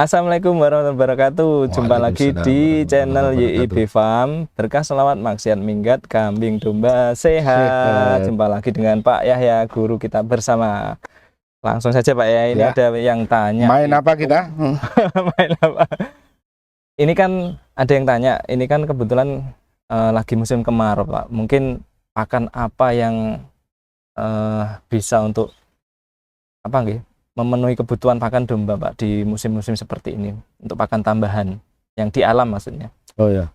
Assalamualaikum warahmatullahi wabarakatuh. Jumpa lagi Waalaikumsalam di warahmatullahi channel YIB wabarakatuh. Farm. Berkah selawat maksiat minggat kambing domba sehat. Sehat. Jumpa lagi dengan Pak Yahya, guru kita bersama. Langsung saja Pak ya. Ini Ya. ada yang tanya. Main apa kita? Main apa? Ini kan ada yang tanya. Ini kan kebetulan lagi musim kemarau Pak. Mungkin pakan apa yang bisa untuk apa nggih? Memenuhi kebutuhan pakan domba Pak di musim-musim seperti ini untuk pakan tambahan yang di alam maksudnya. Oh ya.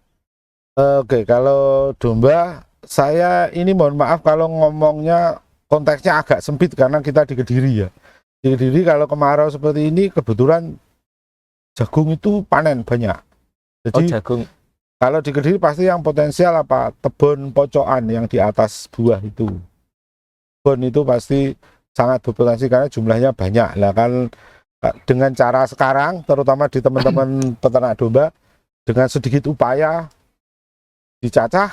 Oke, kalau domba saya ini mohon maaf kalau ngomongnya konteksnya agak sempit karena kita di Kediri ya. Di Kediri kalau kemarau seperti ini kebetulan jagung itu panen banyak. Oh Jadi jagung. kalau di Kediri pasti yang potensial apa? Tebon pocokan yang di atas buah itu. Tebon itu pasti sangat berpotensi karena jumlahnya banyak lah kan. Dengan cara sekarang terutama di teman-teman peternak domba dengan sedikit upaya dicacah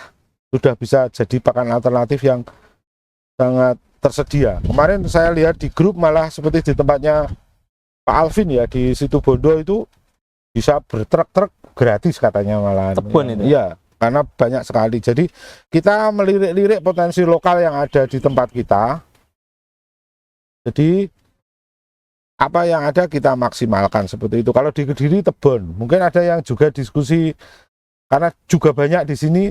sudah bisa jadi pakan alternatif yang sangat tersedia. Kemarin saya lihat di grup malah seperti di tempatnya Pak Alvin ya di situ Bondo itu bisa bertruk-truk gratis katanya malah. Tebon itu? Iya, karena banyak sekali. Jadi kita melirik-lirik potensi lokal yang ada di tempat kita. Jadi apa yang ada kita maksimalkan seperti itu. Kalau di Kediri tebon, mungkin ada yang juga diskusi karena juga banyak di sini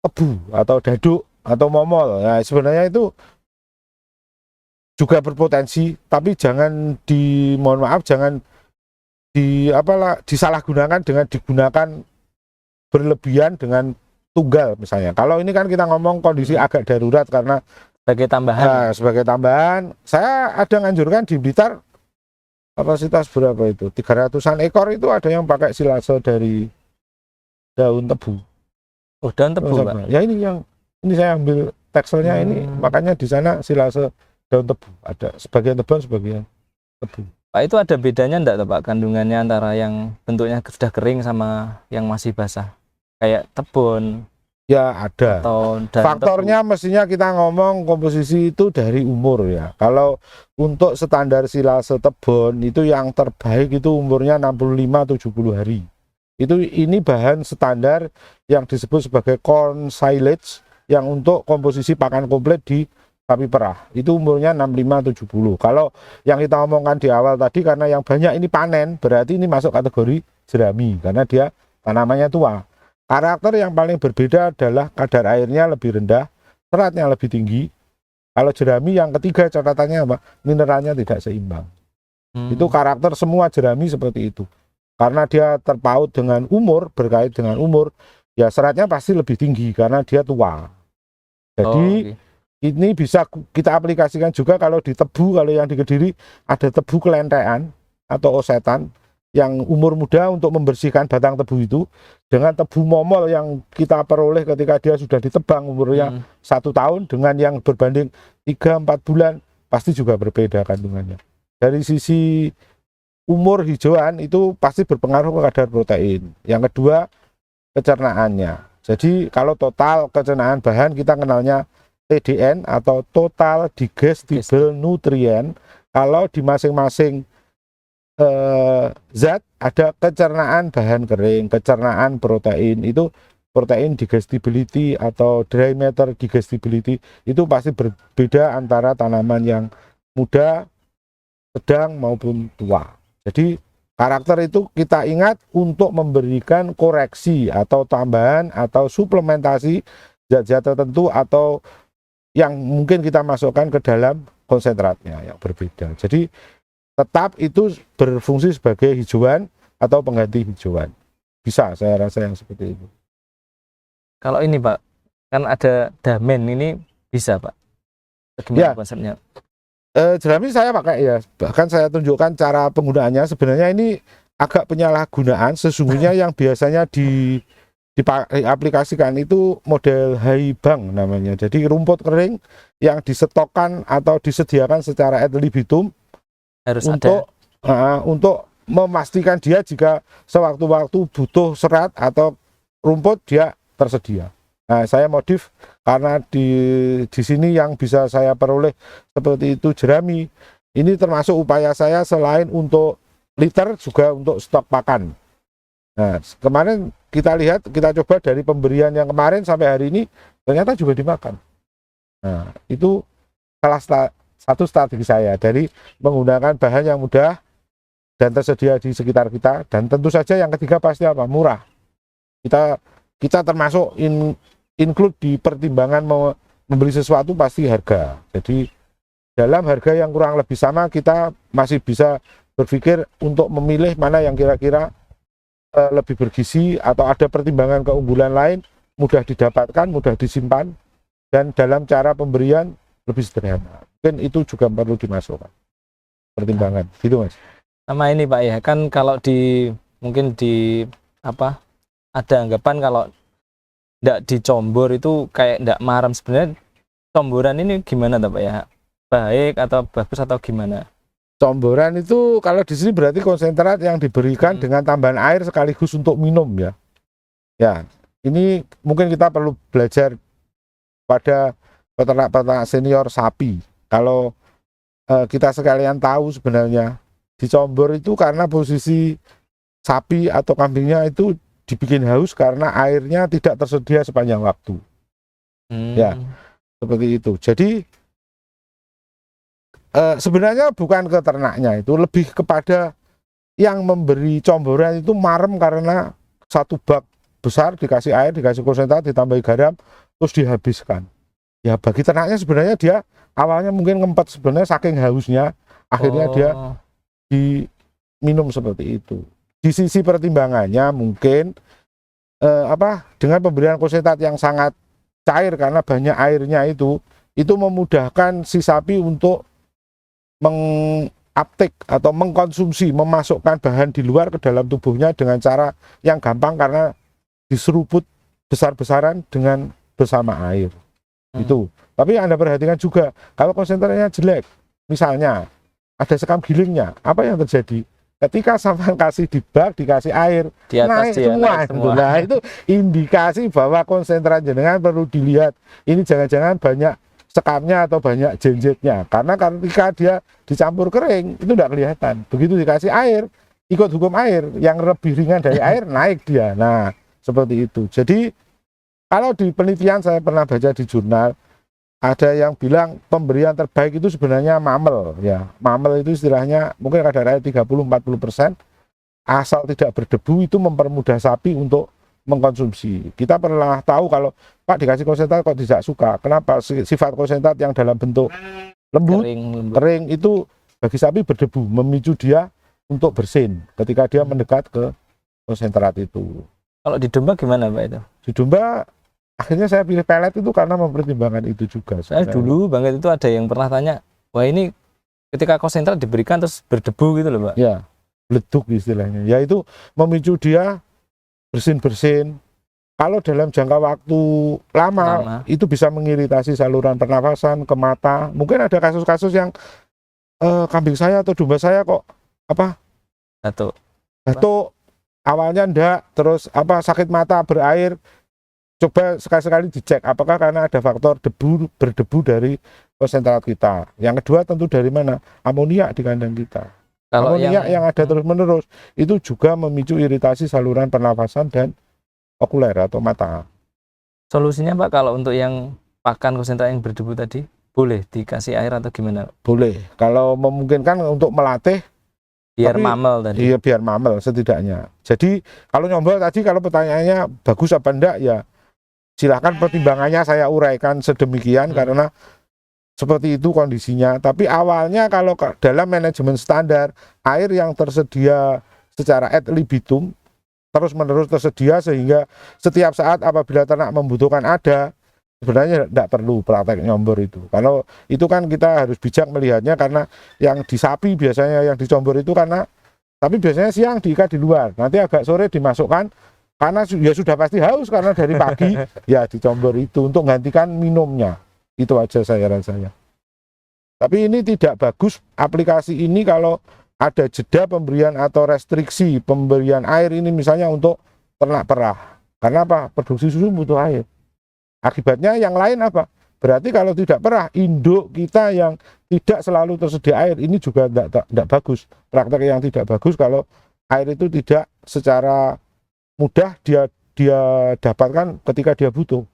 tebu atau daduk atau momol. Nah, sebenarnya itu juga berpotensi, tapi jangan mohon maaf jangan disalahgunakan dengan digunakan berlebihan dengan tunggal misalnya. Kalau ini kan kita ngomong kondisi agak darurat karena Sebagai tambahan. Nah, sebagai tambahan, saya ada nganjurkan di Blitar kapasitas berapa itu? 300-an ekor itu ada yang pakai silase dari daun tebu. Oh, daun tebu, Pak. Ya ini saya ambil tekselnya ini, makanya di sana silase daun tebu ada sebagian tebal, sebagian tebu. Pak, itu ada bedanya enggak Pak kandungannya antara yang bentuknya sudah kering sama yang masih basah? Kayak tebon. Ya ada. Faktornya tebu. Mestinya kita ngomong komposisi itu dari umur ya. Kalau untuk standar silase tebon itu yang terbaik itu umurnya 65-70 hari. Ini bahan standar yang disebut sebagai corn silage yang untuk komposisi pakan komplit di sapi perah. Itu umurnya 65-70. Kalau yang kita omongkan di awal tadi karena yang banyak ini panen, berarti ini masuk kategori jerami karena dia tanamannya tua. Karakter yang paling berbeda adalah kadar airnya lebih rendah, seratnya lebih tinggi. Kalau jerami yang ketiga catatannya apa? Mineralnya tidak seimbang. Itu karakter semua jerami seperti itu. Karena dia terpaut dengan umur, berkait dengan umur, ya seratnya pasti lebih tinggi karena dia tua. Jadi ini bisa kita aplikasikan juga kalau di tebu, kalau yang di Kediri ada tebu kelentean atau osetan yang umur muda untuk membersihkan batang tebu itu dengan tebu momol yang kita peroleh ketika dia sudah ditebang umurnya 1 tahun dengan yang berbanding 3-4 bulan pasti juga berbeda kandungannya. Dari sisi umur hijauan itu pasti berpengaruh ke kadar protein. Yang kedua pencernaannya. Jadi kalau total pencernaan bahan kita kenalnya TDN atau Total Digestible Nutrient. Kalau di masing-masing zat ada pencernaan bahan kering, pencernaan protein, itu protein digestibility atau dry matter digestibility itu pasti berbeda antara tanaman yang muda, sedang maupun tua. Jadi karakter itu kita ingat untuk memberikan koreksi atau tambahan atau suplementasi zat-zat tertentu atau yang mungkin kita masukkan ke dalam konsentratnya yang berbeda. Jadi tetap itu berfungsi sebagai hijauan atau pengganti hijauan. Bisa saya rasa yang seperti itu. Kalau ini Pak, kan ada damen ini bisa Pak? Bagaimana konsepnya? Jerami saya pakai ya, bahkan saya tunjukkan cara penggunaannya. Sebenarnya ini agak penyalahgunaan. Sesungguhnya yang biasanya diaplikasikan itu model haibang namanya. Jadi rumput kering yang disetokkan atau disediakan secara ad libitum harus untuk memastikan dia jika sewaktu-waktu butuh serat atau rumput dia tersedia. Nah, saya modif karena di sini yang bisa saya peroleh seperti itu jerami. Ini termasuk upaya saya selain untuk liter juga untuk stok pakan. Nah, kemarin kita lihat, kita coba dari pemberian yang kemarin sampai hari ini ternyata juga dimakan. Nah, itu satu strategi saya dari menggunakan bahan yang mudah dan tersedia di sekitar kita. Dan tentu saja yang ketiga pasti apa? Murah. Kita termasuk include di pertimbangan membeli sesuatu pasti harga. Jadi dalam harga yang kurang lebih sama kita masih bisa berpikir untuk memilih mana yang kira-kira lebih bergizi atau ada pertimbangan keunggulan lain, mudah didapatkan, mudah disimpan, dan dalam cara pemberian lebih sederhana. Mungkin itu juga perlu dimasukkan pertimbangan, gitu Mas. Sama ini Pak ya, kan kalau mungkin apa, ada anggapan kalau tidak dicombor itu kayak tidak maram. Sebenarnya comboran ini gimana Pak ya? Baik atau bagus atau gimana? Comboran itu kalau di sini berarti konsentrat yang diberikan dengan tambahan air sekaligus untuk minum ya. Ya, ini mungkin kita perlu belajar pada peternak-peternak senior sapi. Kalau kita sekalian tahu sebenarnya dicombor itu karena posisi sapi atau kambingnya itu dibikin haus karena airnya tidak tersedia sepanjang waktu. Ya, seperti itu. Jadi sebenarnya bukan ke ternaknya, itu lebih kepada yang memberi comboran itu marem karena satu bak besar dikasih air, dikasih konsentrat, ditambahi garam, terus dihabiskan. Ya bagi ternaknya sebenarnya dia awalnya mungkin ngempet sebenarnya saking hausnya, akhirnya dia diminum seperti itu. Di sisi pertimbangannya mungkin dengan pemberian konsentrat yang sangat cair karena banyak airnya itu memudahkan si sapi untuk menguptake atau mengkonsumsi, memasukkan bahan di luar ke dalam tubuhnya dengan cara yang gampang karena diseruput besar-besaran dengan bersama air. Itu. Tapi Anda perhatikan juga kalau konsentratnya jelek, misalnya ada sekam gilingnya, apa yang terjadi? Ketika sampai kasih di bak, dikasih air, di atas naik semua. Nah, itu indikasi bahwa konsentrat jenengan perlu dilihat. Ini jangan-jangan banyak sekamnya atau banyak jenjetnya, karena ketika dia dicampur kering itu tidak kelihatan. Begitu dikasih air, ikut hukum air, yang lebih ringan dari air naik dia. Nah seperti itu. Jadi kalau di penelitian saya pernah baca di jurnal, ada yang bilang pemberian terbaik itu sebenarnya mamel ya. Mamel itu istilahnya mungkin kadar air 30-40%, asal tidak berdebu, itu mempermudah sapi untuk mengkonsumsi. Kita pernah tahu kalau Pak dikasih konsentrat kok tidak suka. Kenapa? Sifat konsentrat yang dalam bentuk lembut, kering itu bagi sapi berdebu, memicu dia untuk bersin ketika dia mendekat ke konsentrat itu. Kalau di domba gimana Pak itu? Di domba akhirnya saya pilih pelet itu karena mempertimbangkan itu juga. Saya dulu banget itu ada yang pernah tanya, wah ini ketika konsentrat diberikan terus berdebu gitu loh Pak. Ya, leduk istilahnya. Yaitu memicu dia bersin-bersin. Kalau dalam jangka waktu lama itu bisa mengiritasi saluran pernafasan, ke mata. Mungkin ada kasus-kasus yang kambing saya atau domba saya kok batuk. Awalnya enggak, terus sakit mata, berair. Coba sekali-sekali dicek apakah karena ada faktor berdebu dari konsentrat kita. Yang kedua tentu dari mana? Amoniak di kandang kita. Kalau amoniak yang ada terus-menerus itu juga memicu iritasi saluran pernafasan dan okuler atau mata. Solusinya Pak kalau untuk yang pakan konsentrat yang berdebu tadi, boleh dikasih air atau gimana? Boleh, kalau memungkinkan untuk melatih biar mamel tadi. Iya, biar mamel setidaknya. Jadi kalau nyombol tadi, kalau pertanyaannya bagus apa enggak, ya silahkan pertimbangannya saya uraikan sedemikian karena seperti itu kondisinya. Tapi awalnya kalau dalam manajemen standar, air yang tersedia secara ad libitum terus-menerus tersedia sehingga setiap saat apabila ternak membutuhkan ada, sebenarnya tidak perlu praktek nyombor itu. Kalau itu kan kita harus bijak melihatnya, karena yang di sapi biasanya yang dicombor itu karena tapi biasanya siang diikat di luar, nanti agak sore dimasukkan karena ya sudah pasti haus karena dari pagi ya dicombor itu untuk menggantikan minumnya. Itu aja saya rasanya. Tapi ini tidak bagus aplikasi ini kalau ada jeda pemberian atau restriksi pemberian air ini misalnya untuk ternak perah. Karena apa? Produksi susu butuh air. Akibatnya yang lain apa? berarti kalau tidak perah, induk kita yang tidak selalu tersedia air ini juga tidak bagus. Praktek yang tidak bagus kalau air itu tidak secara mudah dia dapatkan ketika dia butuh.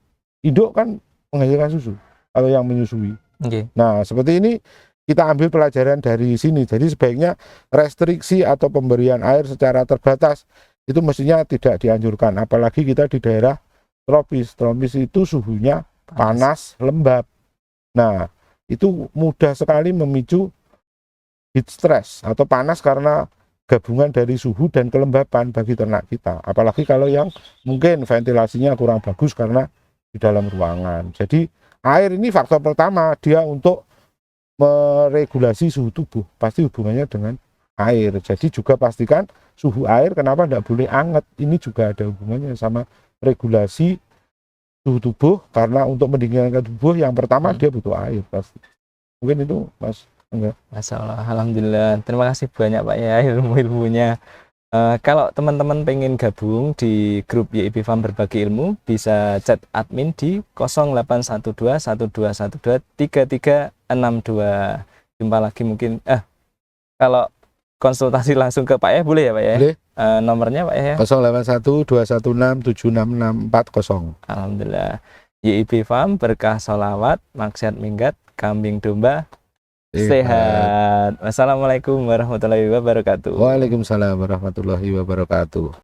Induk kan menghasilkan susu atau yang menyusui. Okay. Nah, seperti ini kita ambil pelajaran dari sini. Jadi sebaiknya restriksi atau pemberian air secara terbatas itu mestinya tidak dianjurkan. Apalagi kita di daerah tropis. Tropis itu suhunya panas, lembab. Nah, itu mudah sekali memicu heat stress atau panas karena gabungan dari suhu dan kelembapan bagi ternak kita. Apalagi kalau yang mungkin ventilasinya kurang bagus karena di dalam ruangan. Jadi air ini faktor pertama, dia untuk meregulasi suhu tubuh. Pasti hubungannya dengan air. Jadi juga pastikan suhu air kenapa tidak boleh anget. Ini juga ada hubungannya sama regulasi suhu tubuh, karena untuk mendinginkan tubuh yang pertama dia butuh air pasti. Mungkin itu Mas. Enggak. Masya Allah, alhamdulillah. Terima kasih banyak Pak ya ilmu-ilmunya. Kalau teman-teman pengen gabung di grup YIB Farm Berbagi Ilmu, bisa chat admin di 081212133362. Jumpa lagi mungkin. Kalau konsultasi langsung ke Pak ya boleh ya Pak ya? Boleh. Nomornya Pak ya? 081216766640. Alhamdulillah. YIB Farm berkah sholawat, maksiat minggat, kambing domba sehat. Wassalamualaikum warahmatullahi wabarakatuh. Waalaikumsalam warahmatullahi wabarakatuh.